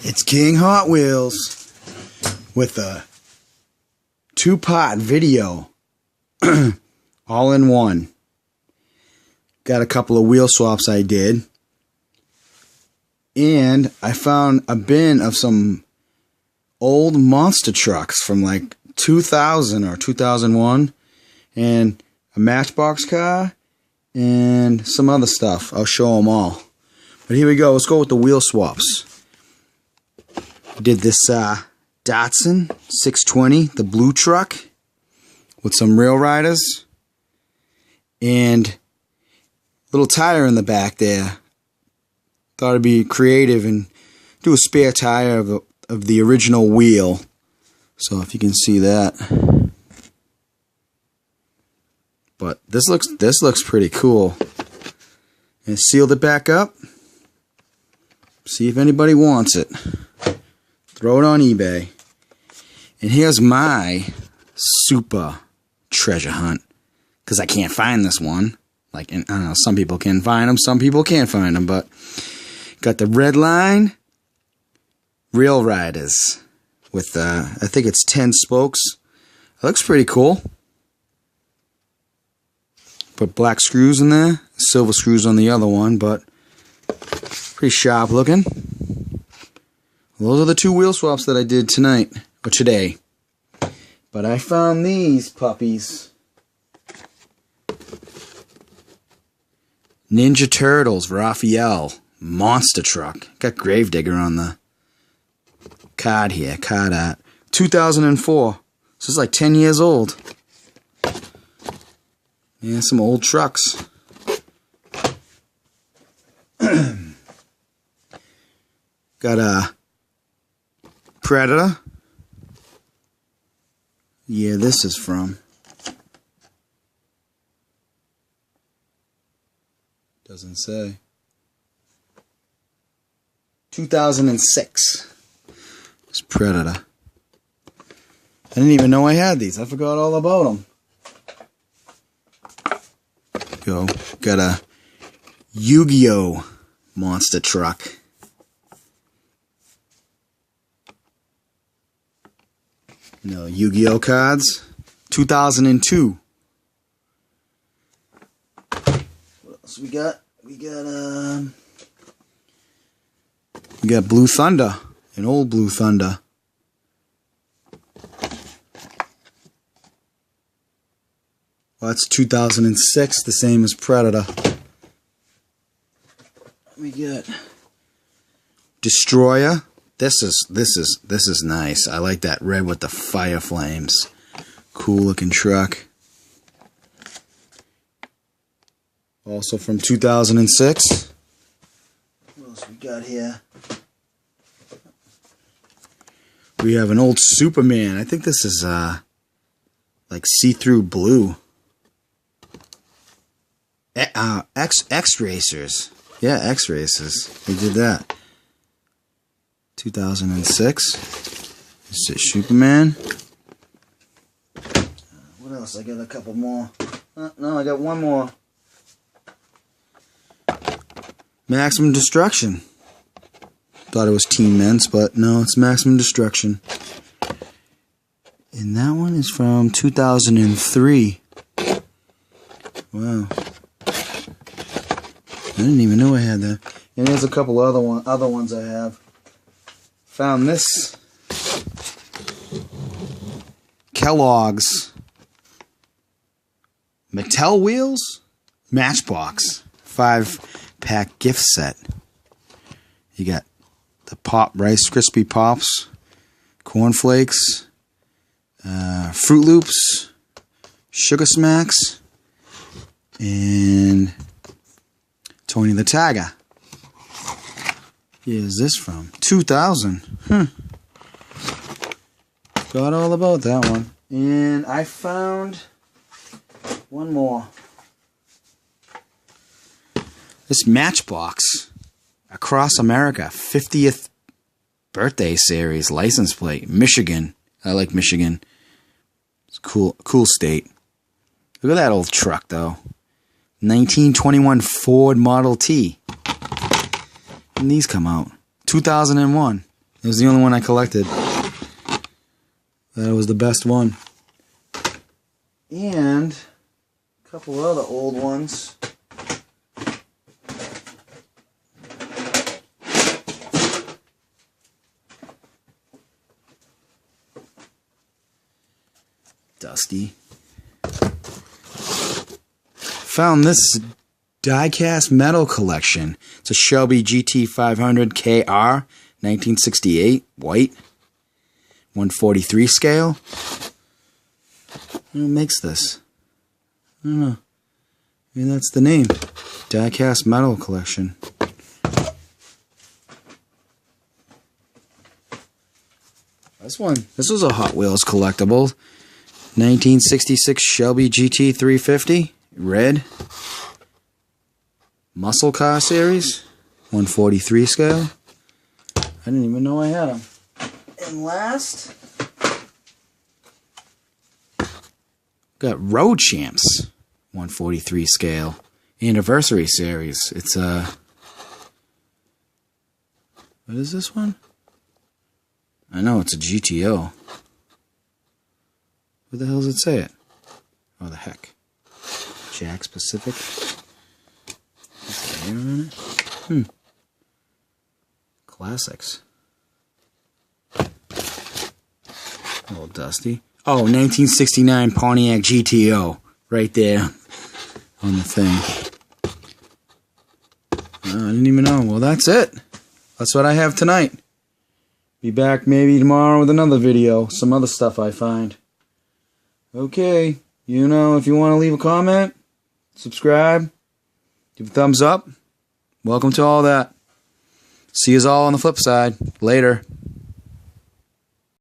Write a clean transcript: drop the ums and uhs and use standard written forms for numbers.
It's King Hot Wheels with a 2-part video all in one. Got a couple of wheel swaps I did. And I found a bin of some old monster trucks from like 2000 or 2001. And a Matchbox car and some other stuff. I'll show them all. But here we go. Let's go with the wheel swaps. I did this Datsun 620, the blue truck, with some Rail Riders. And little tire in the back there. Thought it'd be creative and do a spare tire of the original wheel. So if you can see that. But this looks pretty cool. And sealed it back up. See if anybody wants it. Throw it on eBay. And here's my super treasure hunt. Because I can't find this one. Like, I don't know, some people can find them, some people can't find them. But got the red line Rail Riders with, I think it's 10 spokes. It looks pretty cool. Put black screws in there, silver screws on the other one, but pretty sharp looking. Those are the two wheel swaps that I did tonight, or today. But I found these puppies. Ninja Turtles, Raphael, monster truck. Got Gravedigger on the card here, card art. 2004. This is like 10 years old. Yeah, some old trucks. Got a Predator. Yeah, this is from. Doesn't say. 2006. It's Predator. I didn't even know I had these. I forgot all about them. Got a Yu-Gi-Oh! Monster truck. No, Yu-Gi-Oh! Cards. 2002. What else we got? We got Blue Thunder. An old Blue Thunder. Well, that's 2006, the same as Predator. We got Destroyer. This is nice. I like that red with the fire flames. Cool looking truck. Also from 2006. What else we got here? We have an old Superman. I think this is like see-through blue. X-Racers. Yeah, X-Racers. We did that. 2006. This is Superman. What else? I got a couple more. No, I got one more. Maximum Destruction. Thought it was Team Men's, but no, it's Maximum Destruction. And that one is from 2003. Wow. I didn't even know I had that. And there's a couple other ones I have. Found this Kellogg's Mattel wheels Matchbox 5-pack gift set. You got the Rice Krispie Pops, cornflakes, Fruit Loops, Sugar Smacks, and Tony the Tiger. Here's this from 2000. Forgot all about that one. And I found one more. This Matchbox Across America 50th birthday series license plate. Michigan. I like Michigan. It's cool state. Look at that old truck though. 1921 Ford Model T. When these come out? 2001. It was the only one I collected. That was the best one. And a couple other old ones. Dusty. Found this Diecast Metal collection. It's a Shelby GT500 KR 1968 white 143 scale. Who makes this? I don't know. Maybe that's the name. Diecast Metal collection. This was a Hot Wheels collectible. 1966 Shelby GT350 red. Muscle car series 143 scale. I didn't even know I had them. And last, got Road Champs 143 scale anniversary series. It's what is this one? I know it's a GTO. Where the hell does it say it? Oh, the heck. Jack Pacific. Is there on it? Classics. A little dusty. Oh, 1969 Pontiac GTO. Right there on the thing. I didn't even know. Well, that's it. That's what I have tonight. Be back maybe tomorrow with another video. Some other stuff I find. Okay. You know, if you want to leave a comment, subscribe, give a thumbs up. Welcome to all that. See you all on the flip side. Later.